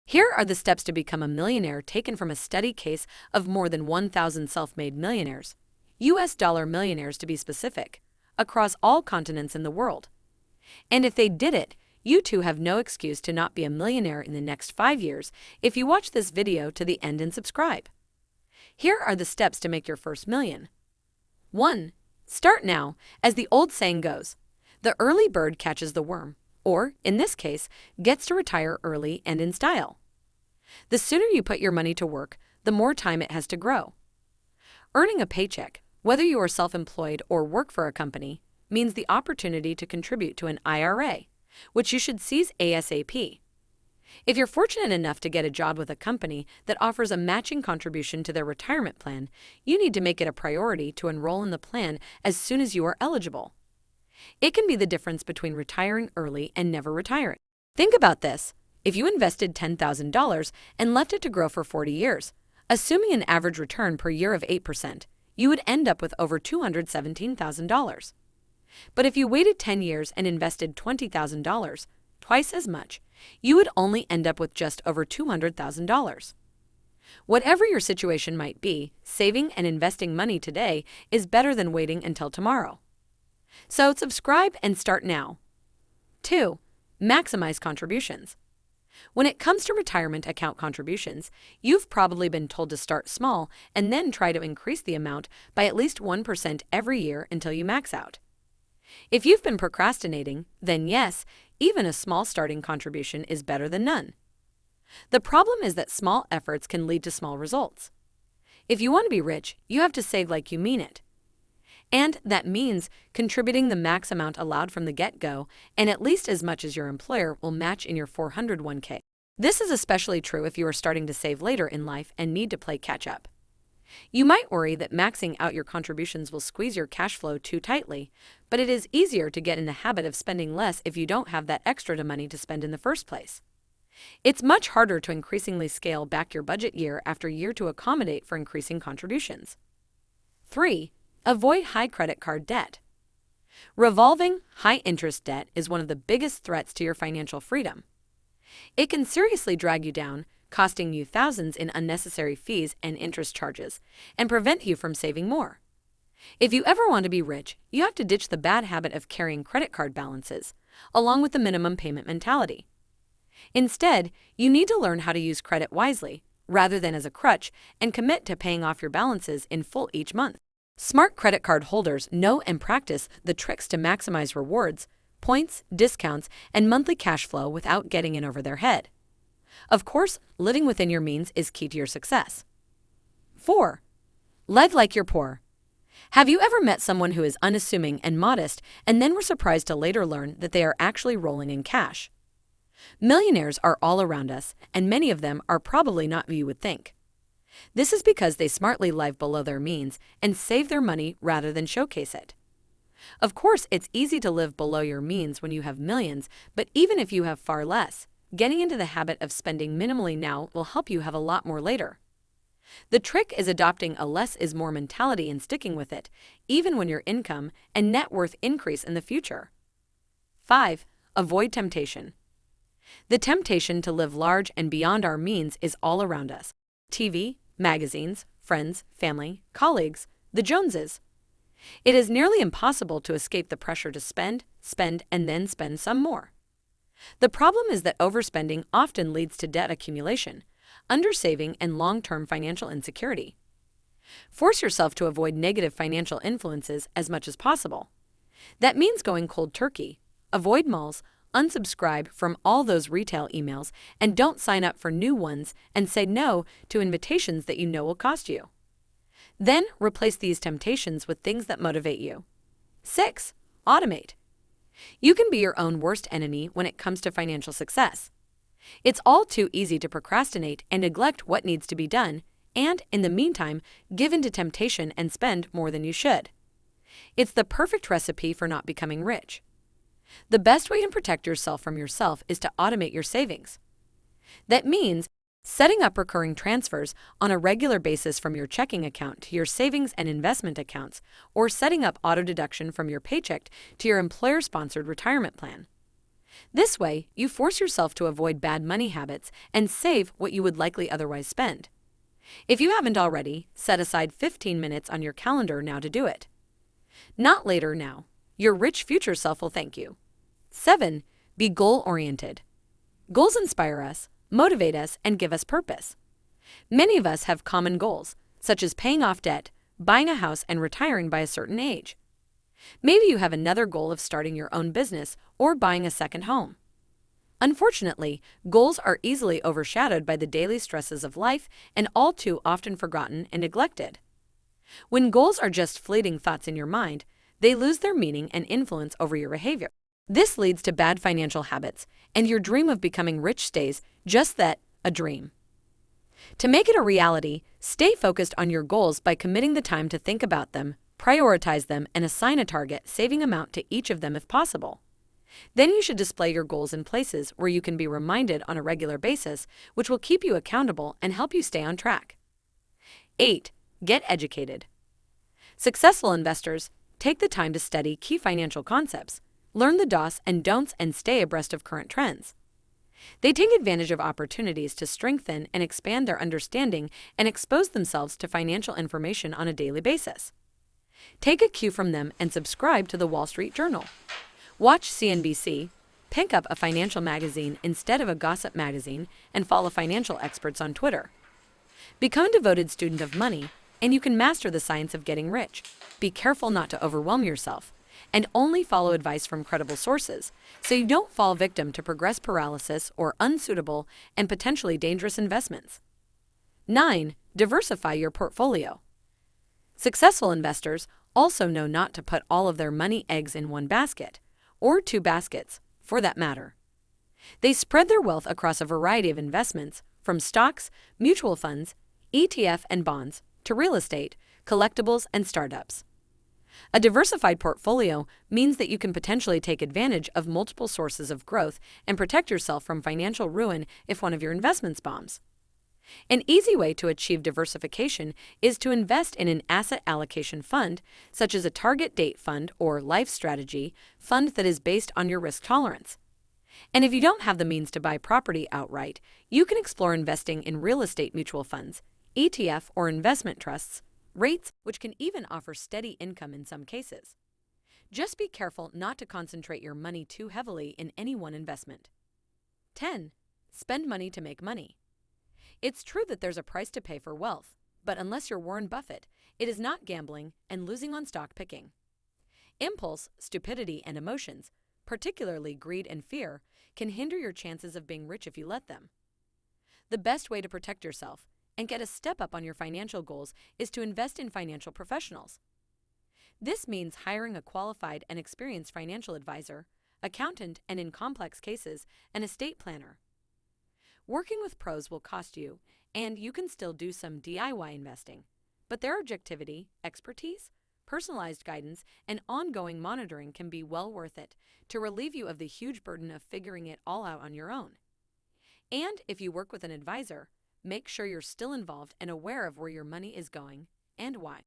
Here are the steps to become a millionaire taken from a study case of more than 1,000 self-made millionaires, US dollar millionaires to be specific, across all continents in the world. And if they did it, you too have no excuse to not be a millionaire in the next 5 years if you watch this video to the end and subscribe. Here are the steps to make your first million. 1. Start now. As the old saying goes, the early bird catches the worm, or, in this case, gets to retire early and in style. The sooner you put your money to work, the more time it has to grow. Earning a paycheck, whether you are self-employed or work for a company, means the opportunity to contribute to an IRA, which you should seize ASAP. If you're fortunate enough to get a job with a company that offers a matching contribution to their retirement plan, you need to make it a priority to enroll in the plan as soon as you are eligible. It can be the difference between retiring early and never retiring. Think about this. If you invested $10,000 and left it to grow for 40 years, assuming an average return per year of 8%, you would end up with over $217,000. But if you waited 10 years and invested $20,000, twice as much, you would only end up with just over $200,000. Whatever your situation might be, saving and investing money today is better than waiting until tomorrow. So subscribe and start now. 2. Maximize contributions. When it comes to retirement account contributions, you've probably been told to start small and then try to increase the amount by at least 1% every year until you max out. If you've been procrastinating, then yes, even a small starting contribution is better than none. The problem is that small efforts can lead to small results. If you want to be rich, you have to save like you mean it. And that means contributing the max amount allowed from the get-go and at least as much as your employer will match in your 401k. This is especially true if you are starting to save later in life and need to play catch-up. You might worry that maxing out your contributions will squeeze your cash flow too tightly, but it is easier to get in the habit of spending less if you don't have that extra money to spend in the first place. It's much harder to increasingly scale back your budget year after year to accommodate for increasing contributions. 3. Avoid high credit card debt. Revolving, high-interest debt is one of the biggest threats to your financial freedom. It can seriously drag you down, costing you thousands in unnecessary fees and interest charges, and prevent you from saving more. If you ever want to be rich, you have to ditch the bad habit of carrying credit card balances, along with the minimum payment mentality. Instead, you need to learn how to use credit wisely, rather than as a crutch, and commit to paying off your balances in full each month. Smart credit card holders know and practice the tricks to maximize rewards, points, discounts, and monthly cash flow without getting in over their head. Of course, living within your means is key to your success. 4. Live like you're poor. Have you ever met someone who is unassuming and modest and then were surprised to later learn that they are actually rolling in cash? Millionaires are all around us, and many of them are probably not who you would think. This is because they smartly live below their means and save their money rather than showcase it. Of course, it's easy to live below your means when you have millions, but even if you have far less, getting into the habit of spending minimally now will help you have a lot more later. The trick is adopting a less is more mentality and sticking with it, even when your income and net worth increase in the future. 5. Avoid temptation. The temptation to live large and beyond our means is all around us. TV, magazines, friends, family, colleagues, the Joneses. It is nearly impossible to escape the pressure to spend, and then spend some more. The problem is that overspending often leads to debt accumulation, undersaving, and long-term financial insecurity. Force yourself to avoid negative financial influences as much as possible. That means going cold turkey, avoid malls, unsubscribe from all those retail emails, and don't sign up for new ones and say no to invitations that you know will cost you. Then replace these temptations with things that motivate you. 6. Automate. You can be your own worst enemy when it comes to financial success. It's all too easy to procrastinate and neglect what needs to be done, and, in the meantime, give in to temptation and spend more than you should. It's the perfect recipe for not becoming rich. The best way to protect yourself from yourself is to automate your savings. That means setting up recurring transfers on a regular basis from your checking account to your savings and investment accounts, or setting up auto deduction from your paycheck to your employer-sponsored retirement plan. This way, you force yourself to avoid bad money habits and save what you would likely otherwise spend. If you haven't already, set aside 15 minutes on your calendar now to do it. Not later now. Your rich future self will thank you. 7. Be goal-oriented. Goals inspire us, motivate us, and give us purpose. Many of us have common goals, such as paying off debt, buying a house, and retiring by a certain age. Maybe you have another goal of starting your own business or buying a second home. Unfortunately, goals are easily overshadowed by the daily stresses of life and all too often forgotten and neglected. When goals are just fleeting thoughts in your mind, they lose their meaning and influence over your behavior. This leads to bad financial habits, and your dream of becoming rich stays just that, a dream. To make it a reality, stay focused on your goals by committing the time to think about them, prioritize them, and assign a target saving amount to each of them if possible. Then you should display your goals in places where you can be reminded on a regular basis, which will keep you accountable and help you stay on track. 8. Get educated. Successful investors take the time to study key financial concepts, learn the do's and don'ts, and stay abreast of current trends. They take advantage of opportunities to strengthen and expand their understanding and expose themselves to financial information on a daily basis. Take a cue from them and subscribe to the Wall Street Journal. Watch CNBC, pick up a financial magazine instead of a gossip magazine, and follow financial experts on Twitter. Become a devoted student of money, and you can master the science of getting rich. Be careful not to overwhelm yourself, and only follow advice from credible sources, so you don't fall victim to progress paralysis or unsuitable and potentially dangerous investments. 9. Diversify your portfolio. Successful investors also know not to put all of their money eggs in one basket, or two baskets, for that matter. They spread their wealth across a variety of investments, from stocks, mutual funds, ETF and bonds, to real estate, collectibles, and startups. A diversified portfolio means that you can potentially take advantage of multiple sources of growth and protect yourself from financial ruin if one of your investments bombs. An easy way to achieve diversification is to invest in an asset allocation fund, such as a target date fund or life strategy fund that is based on your risk tolerance. And if you don't have the means to buy property outright, you can explore investing in real estate mutual funds, ETF, or investment trusts, rates which can even offer steady income in some cases. Just be careful not to concentrate your money too heavily in any one investment. 10. Spend money to make money. It's true that there's a price to pay for wealth, but unless you're Warren Buffett, it is not gambling and losing on stock picking. Impulse, stupidity, and emotions, particularly greed and fear, can hinder your chances of being rich if you let them. The best way to protect yourself and get a step up on your financial goals is to invest in financial professionals. This means hiring a qualified and experienced financial advisor, accountant, and in complex cases, an estate planner. Working with pros will cost you, and you can still do some DIY investing, but their objectivity, expertise, personalized guidance, and ongoing monitoring can be well worth it to relieve you of the huge burden of figuring it all out on your own. And if you work with an advisor, make sure you're still involved and aware of where your money is going and why.